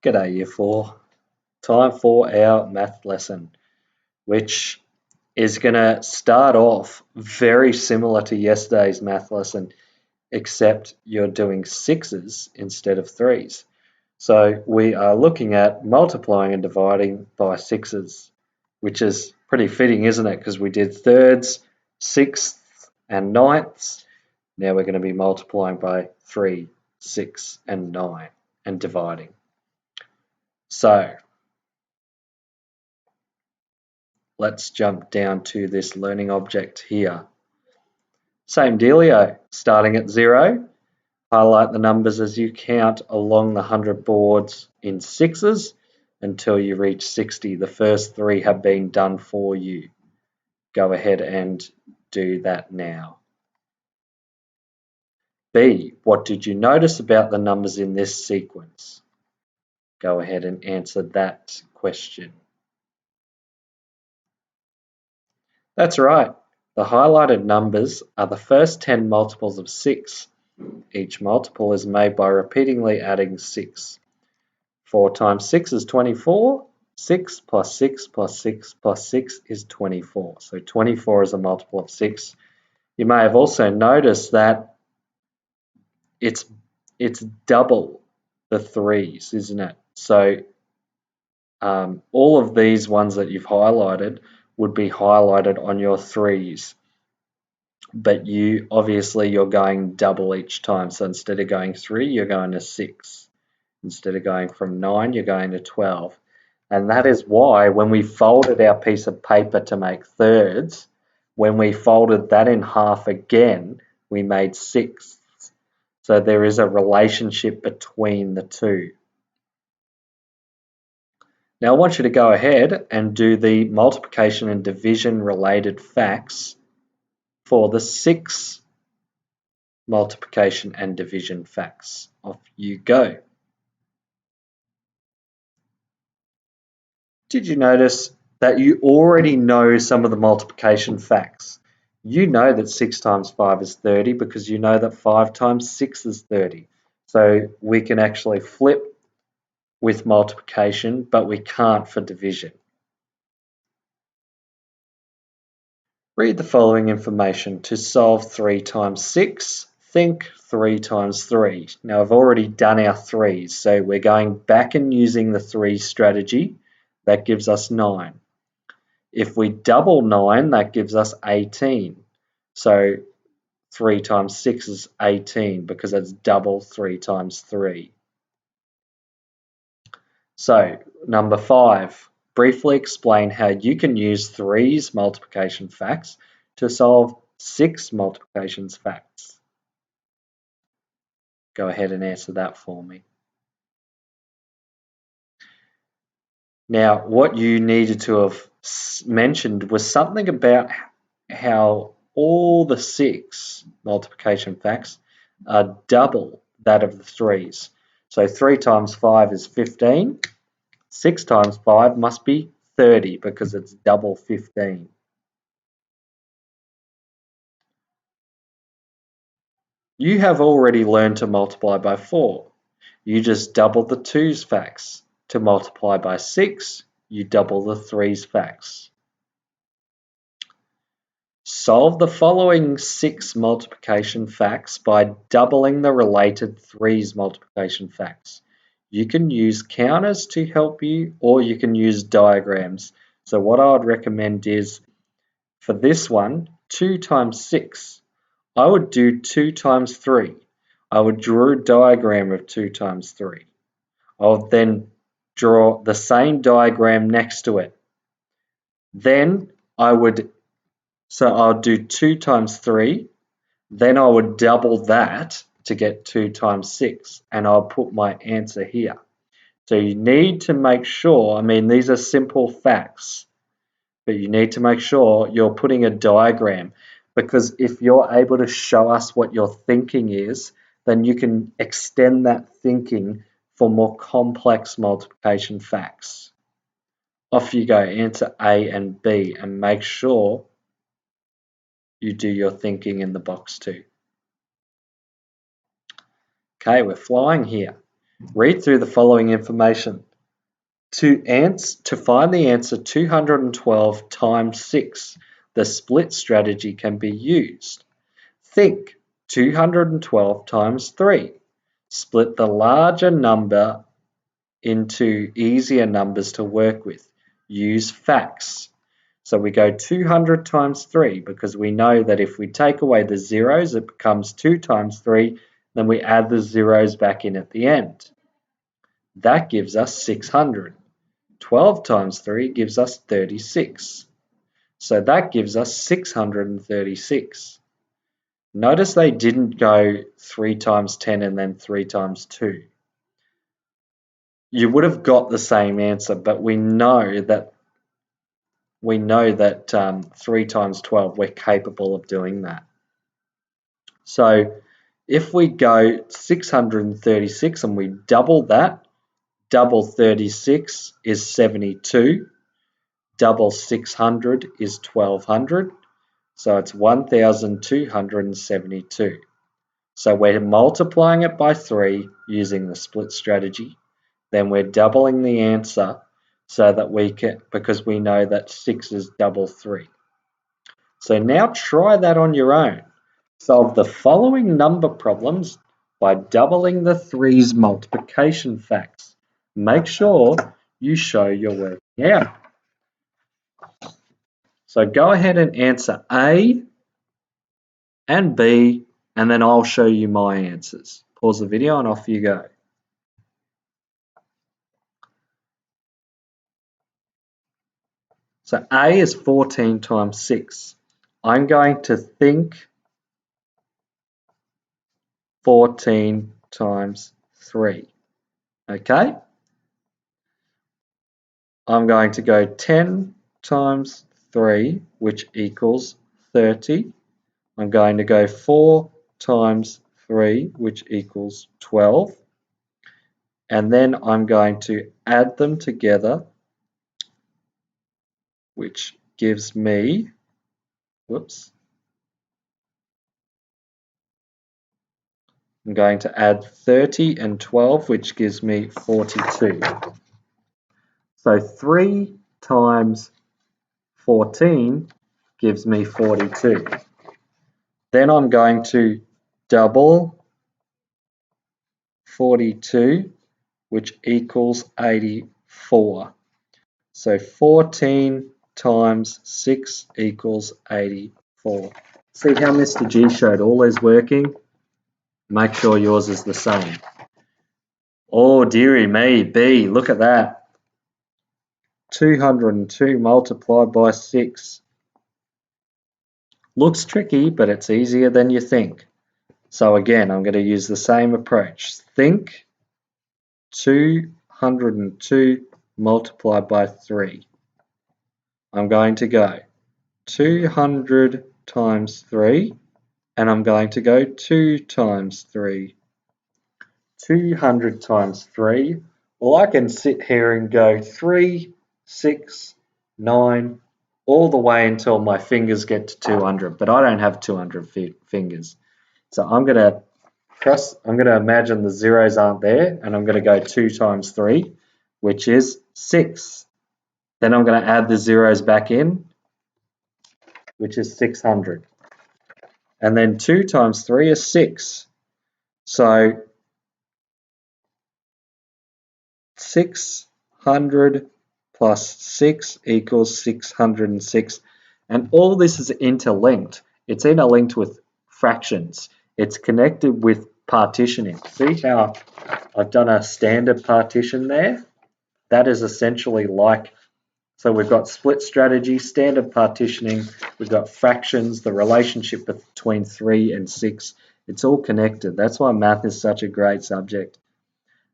G'day Year 4. Time for our math lesson, which is going to start off very similar to yesterday's math lesson, except you're doing sixes instead of threes. So we are looking at multiplying and dividing by sixes, which is pretty fitting, isn't it? Because we did thirds, sixths, and ninths. Now we're going to be multiplying by 3, 6, and 9 and dividing. So let's jump down to this learning object here. Same dealio, starting at 0, highlight the numbers as you count along the 100 boards in sixes until you reach 60. The first 3 have been done for you. Go ahead and do that now. B, what did you notice about the numbers in this sequence? Go ahead and answer that question. That's right. The highlighted numbers are the first 10 multiples of 6. Each multiple is made by repeatedly adding 6. 4 times 6 is 24. 6 plus 6 plus 6 plus 6 is 24. So 24 is a multiple of 6. You may have also noticed that it's double the 3's, isn't it? So all of these ones that you've highlighted would be highlighted on your 3's. But you're going double each time. So instead of going 3, you're going to 6. Instead of going from 9, you're going to 12. And that is why when we folded our piece of paper to make thirds, when we folded that in half again, we made sixths. So there is a relationship between the two. Now I want you to go ahead and do the multiplication and division related facts for the 6 multiplication and division facts. Off you go. Did you notice that you already know some of the multiplication facts? You know that 6 times 5 is 30 because you know that 5 times 6 is 30. So we can actually flip with multiplication, but we can't for division. Read the following information. To solve 3 times 6, think 3 times 3. Now I've already done our 3's, so we're going back and using the 3 strategy. That gives us 9. If we double 9, that gives us 18. So 3 times 6 is 18 because it's double 3 times 3. So number 5, briefly explain how you can use 3's multiplication facts to solve 6 multiplications facts. Go ahead and answer that for me. Now, what you needed to have mentioned was something about how all the 6 multiplication facts are double that of the 3's. So 3 times 5 is 15. 6 times 5 must be 30 because it's double 15. You have already learned to multiply by 4. You just double the 2's facts. To multiply by 6, you double the 3's facts. Solve the following 6 multiplication facts by doubling the related 3's multiplication facts. You can use counters to help you, or you can use diagrams. So what I would recommend is, for this one, 2 times 6. I would do 2 times 3. I would draw a diagram of 2 times 3. I would then draw the same diagram next to it. Then I'll do 2 times 3, then I would double that to get 2 times 6, and I'll put my answer here. So you need to make sure, these are simple facts, but you need to make sure you're putting a diagram, because if you're able to show us what your thinking is, then you can extend that thinking for more complex multiplication facts. Off you go, answer A and B, and make sure you do your thinking in the box too. Okay, we're flying here. Read through the following information. To find the answer 212 times 6, the split strategy can be used. Think 212 times 3. Split the larger number into easier numbers to work with. Use facts. So we go 200 times 3 because we know that if we take away the zeros, it becomes 2 times 3, then we add the zeros back in at the end. That gives us 600. 12 times 3 gives us 36. So that gives us 636. Notice they didn't go 3 times 10 and then 3 times 2. You would have got the same answer, but we know that 3 times 12, we're capable of doing that. So if we go 636 and we double that, double 36 is 72. Double 600 is 1200. So it's 1272. So we're multiplying it by 3 using the split strategy. Then we're doubling the answer so that we can, because we know that 6 is double 3. So now try that on your own. Solve the following number problems by doubling the 3's multiplication facts. Make sure you show your working out. So go ahead and answer A and B, and then I'll show you my answers. Pause the video and off you go. So A is 14 times 6. I'm going to think 14 times 3. Okay? I'm going to go 10 times 3, which equals 30. I'm going to go 4 times 3, which equals 12. And then I'm going to add them together, which gives me, I'm going to add 30 and 12, which gives me 42. So 3 times 14 gives me 42. Then I'm going to double 42, which equals 84. So 14 times 6 equals 84. See how Mr. G showed all is working? Make sure yours is the same. Oh, dearie me, B, look at that. 202 multiplied by 6. Looks tricky, but it's easier than you think. So again, I'm going to use the same approach. Think 202 multiplied by 3. I'm going to go 200 times 3, and I'm going to go 2 times 3. 200 times 3. Well, I can sit here and go 3, 6, 9, all the way until my fingers get to 200, but I don't have 200 fingers. So I'm going to imagine the zeros aren't there, and I'm going to go 2 times 3, which is 6. Then I'm going to add the zeros back in, which is 600. And then 2 times 3 is 6. So 600 plus 6 equals 606. And all this is interlinked. It's interlinked with fractions. It's connected with partitioning. See how I've done a standard partition there? That is essentially like, so we've got split strategy, standard partitioning, we've got fractions, the relationship between 3 and 6. It's all connected. That's why math is such a great subject.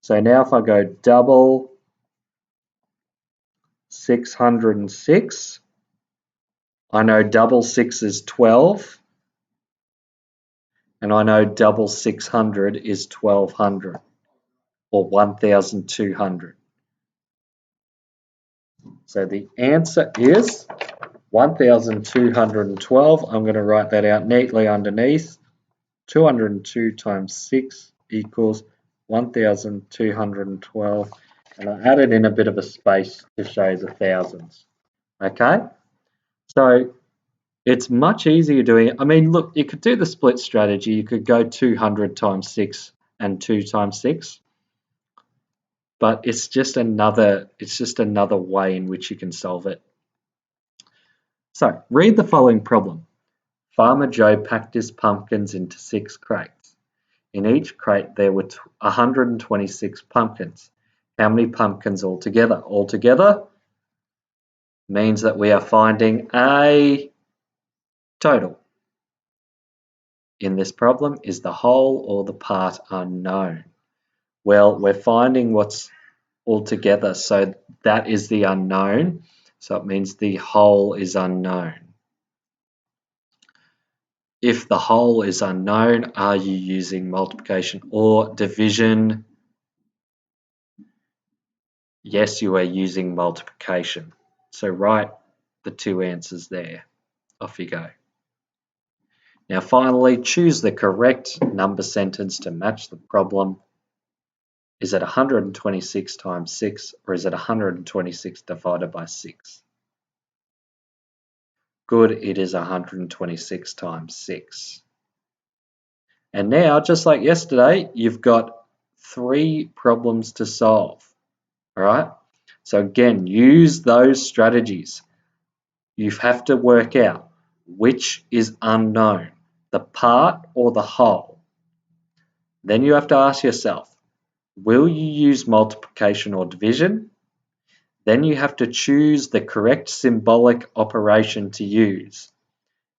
So now if I go double 606, I know double 6 is 12, and I know double 600 is 1200, or 1200. So the answer is 1212. I'm going to write that out neatly underneath. 202 times 6 equals 1,212, and I added in a bit of a space to show the thousands. Okay, so it's much easier doing it. I mean, look, you could do the split strategy. You could go 200 times 6 and 2 times 6, but it's just another way in which you can solve it. So, read the following problem. Farmer Joe packed his pumpkins into 6 crates. In each crate there were 126 pumpkins. How many pumpkins altogether? Altogether means that we are finding a total. In this problem, is the whole or the part unknown? Well, we're finding what's altogether, so that is the unknown. So it means the whole is unknown. If the whole is unknown, are you using multiplication or division? Yes, you are using multiplication. So write the 2 answers there. Off you go. Now finally, choose the correct number sentence to match the problem. Is it 126 times 6 or is it 126 divided by 6? Good, it is 126 times 6. And now, just like yesterday, you've got 3 problems to solve. All right? So again, use those strategies. You have to work out which is unknown, the part or the whole. Then you have to ask yourself, will you use multiplication or division? Then you have to choose the correct symbolic operation to use.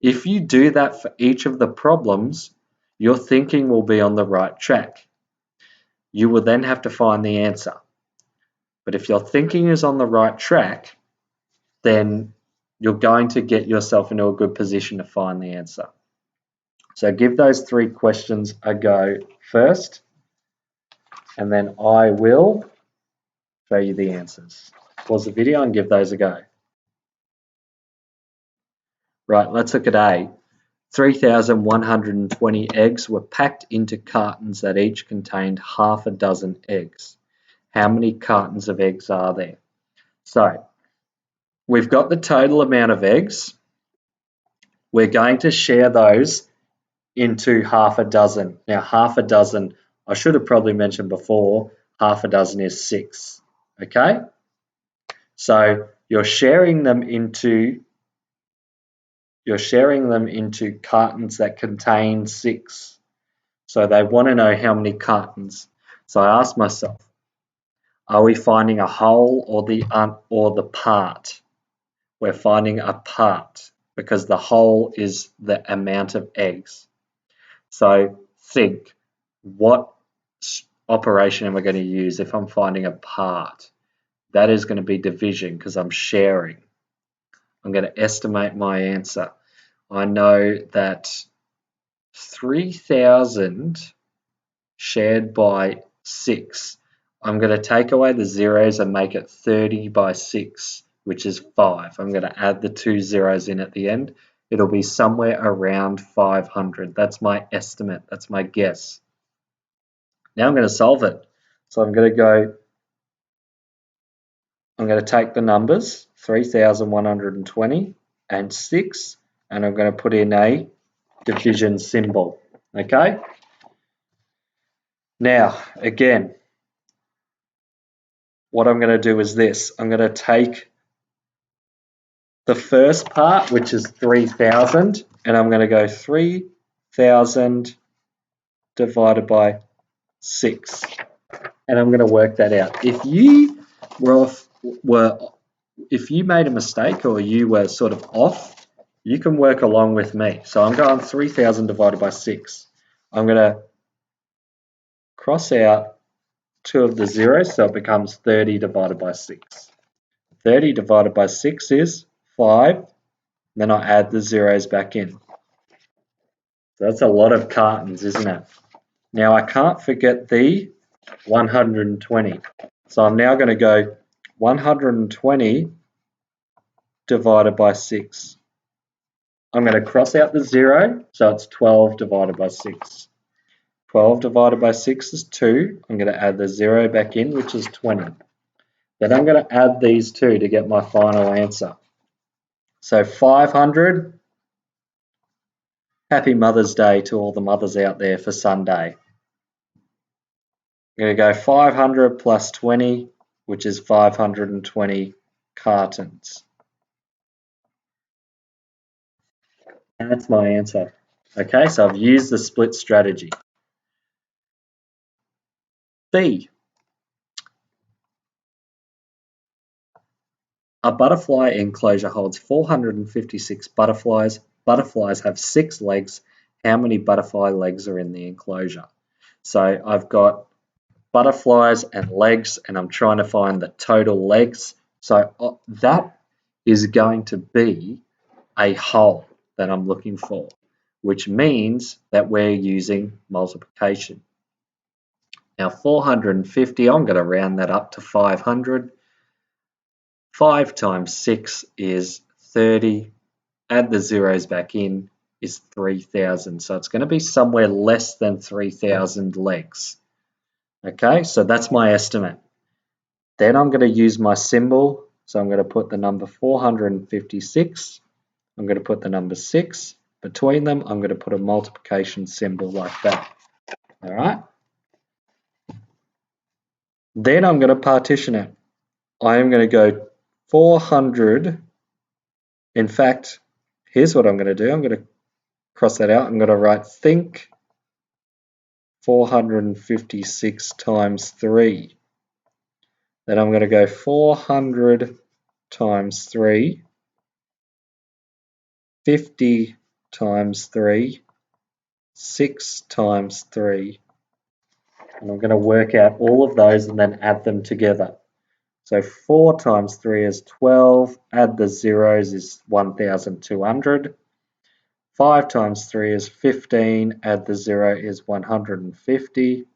If you do that for each of the problems, your thinking will be on the right track. You will then have to find the answer. But if your thinking is on the right track, then you're going to get yourself into a good position to find the answer. So give those 3 questions a go first, and then I will show you the answers. Pause the video and give those a go. Right, let's look at A. 3,120 eggs were packed into cartons that each contained half a dozen eggs. How many cartons of eggs are there? So, we've got the total amount of eggs. We're going to share those into half a dozen. Now, half a dozen, I should have probably mentioned before, half a dozen is 6. Okay? So, you're sharing them into cartons that contain 6. So they want to know how many cartons. So I asked myself, are we finding a whole or the part? We're finding a part because the whole is the amount of eggs. So think, what operation am I going to use if I'm finding a part? That is going to be division because I'm sharing. I'm going to estimate my answer. I know that 3,000 shared by 6. I'm going to take away the zeros and make it 30 by 6, which is 5. I'm going to add the 2 zeros in at the end. It'll be somewhere around 500. That's my estimate. That's my guess. Now I'm going to solve it. So I'm going to take the numbers 3,120 and 6, and I'm going to put in a division symbol. Okay? Now, again, what I'm going to do is this. I'm going to take the first part, which is 3,000, and I'm going to go 3,000 divided by 6. And I'm going to work that out. If you made a mistake or you were sort of off, you can work along with me. So I'm going 3,000 divided by 6. I'm going to cross out 2 of the zeros, so it becomes 30 divided by 6. 30 divided by 6 is 5. Then I add the zeros back in. So that's a lot of cartons, isn't it? Now I can't forget the 120. So I'm now going to go 120 divided by 6. I'm going to cross out the 0, so it's 12 divided by 6. 12 divided by 6 is 2. I'm going to add the 0 back in, which is 20. Then I'm going to add these two to get my final answer. So 500. Happy Mother's Day to all the mothers out there for Sunday. I'm going to go 500 plus 20, which is 520 cartons. And that's my answer. Okay, so I've used the split strategy. B. A butterfly enclosure holds 456 butterflies. Butterflies have 6 legs. How many butterfly legs are in the enclosure? So I've got butterflies and legs, and I'm trying to find the total legs. So that is going to be a whole that I'm looking for, which means that we're using multiplication. Now 450, I'm going to round that up to 500. 5 times 6 is 30. Add the zeros back in is 3,000. So it's going to be somewhere less than 3,000 legs. Okay, so that's my estimate. Then I'm going to use my symbol. So I'm going to put the number 456. I'm going to put the number 6. Between them, I'm going to put a multiplication symbol like that. All right. Then I'm going to partition it. I am going to go 400. In fact, here's what I'm going to do. I'm going to cross that out. I'm going to write think 456 times 3. Then I'm going to go 400 times 3, 50 times 3, 6 times 3. And I'm going to work out all of those and then add them together. So 4 times 3 is 12. Add the zeros is 1,200. 5 times 3 is 15. Add the 0 is 150.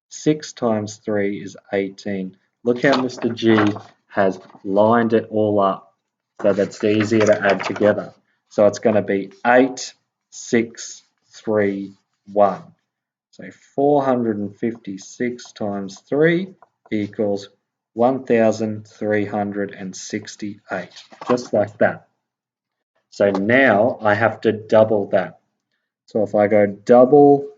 6 times 3 is 18. Look how Mr. G has lined it all up so that's easier to add together. So it's going to be 8, 6, 3, 1. So 456 times 3 equals 1,368, just like that. So now I have to double that. So if I go double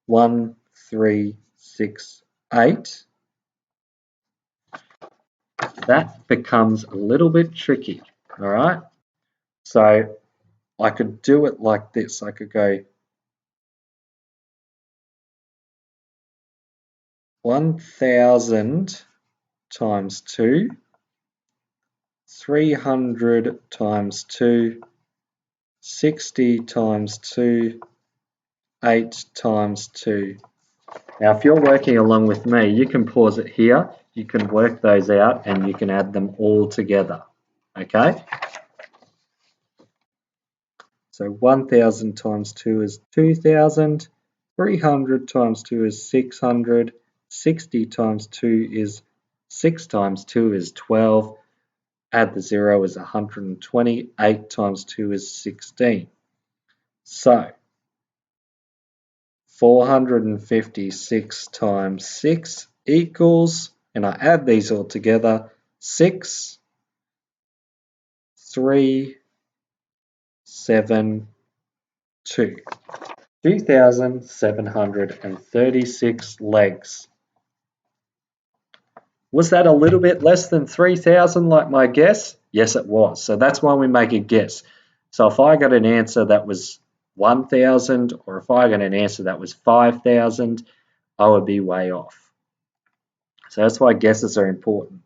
1,368, that becomes a little bit tricky, all right? So I could do it like this. I could go 1,000 times 2, 300 times 2, 60 times 2, 8 times 2. Now, if you're working along with me, you can pause it here. You can work those out and you can add them all together, okay? So 1,000 times 2 is 2,000. 300 times 2 is 600. 60 times 2 is 6 times 2 is 12. Add the 0 is 120. 8 times 2 is 16. So 456 times 6 equals, and I add these all together, 6, 3, 7, 2. 2,736 legs. Was that a little bit less than 3,000 like my guess? Yes, it was. So that's why we make a guess. So if I got an answer that was 1,000 or if I got an answer that was 5,000, I would be way off. So that's why guesses are important.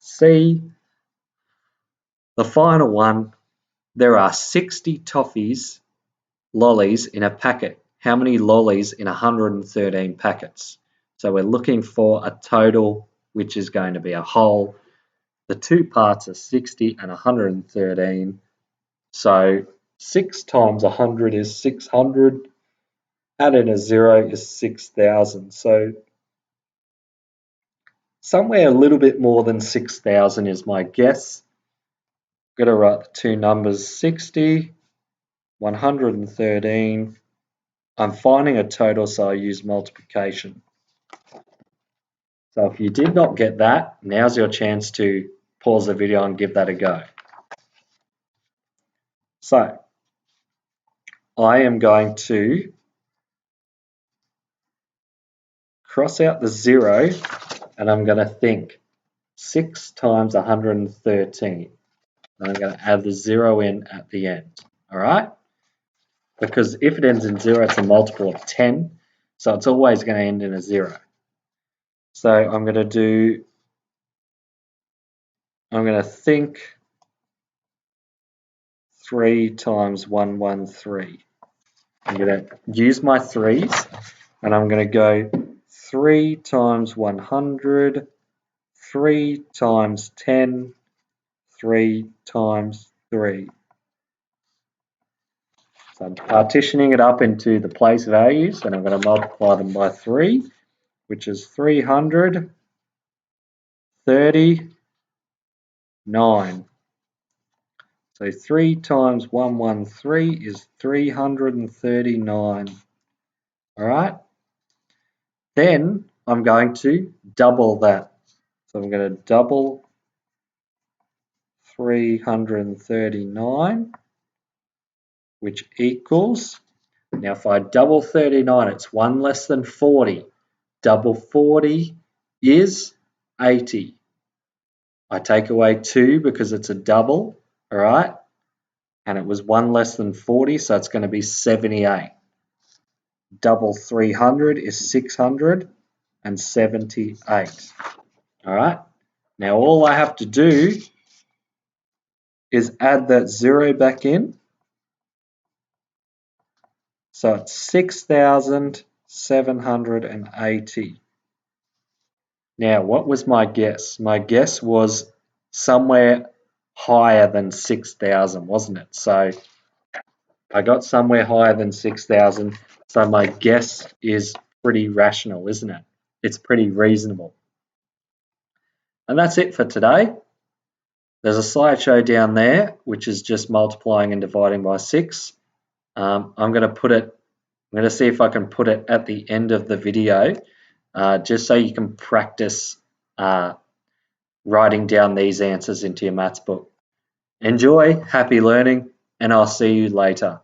C, the final one, there are 60 toffees, lollies in a packet. How many lollies in 113 packets? So we're looking for a total, which is going to be a whole. The two parts are 60 and 113. So 6 times 100 is 600. Add in a 0 is 6,000. So somewhere a little bit more than 6,000 is my guess. I'm going to write the two numbers 60 113. I'm finding a total, so I use multiplication. So if you did not get that, now's your chance to pause the video and give that a go. So I am going to cross out the 0 and I'm going to think 6 times 113. And I'm going to add the 0 in at the end. All right? Because if it ends in 0, it's a multiple of 10. So it's always going to end in a 0. So I'm going to think 3 times 113. I'm going to use my 3's and I'm going to go 3 times 100, 3 times 10, 3 times 3. So I'm partitioning it up into the place values and I'm going to multiply them by 3, which is 339. So 3 times 113 is 339. All right. Then I'm going to double that. So I'm going to double 339, which equals, now if I double 39, it's 1 less than 40. Double 40 is 80. I take away 2 because it's a double, all right? And it was 1 less than 40, so it's going to be 78. Double 300 is 678. All right? Now all I have to do is add that 0 back in. So it's 6,780. Now, what was my guess? My guess was somewhere higher than 6,000, wasn't it? So I got somewhere higher than 6,000. So my guess is pretty rational, isn't it? It's pretty reasonable. And that's it for today. There's a slideshow down there, which is just multiplying and dividing by 6. I'm going to see if I can put it at the end of the video, just so you can practice writing down these answers into your maths book. Enjoy, happy learning, and I'll see you later.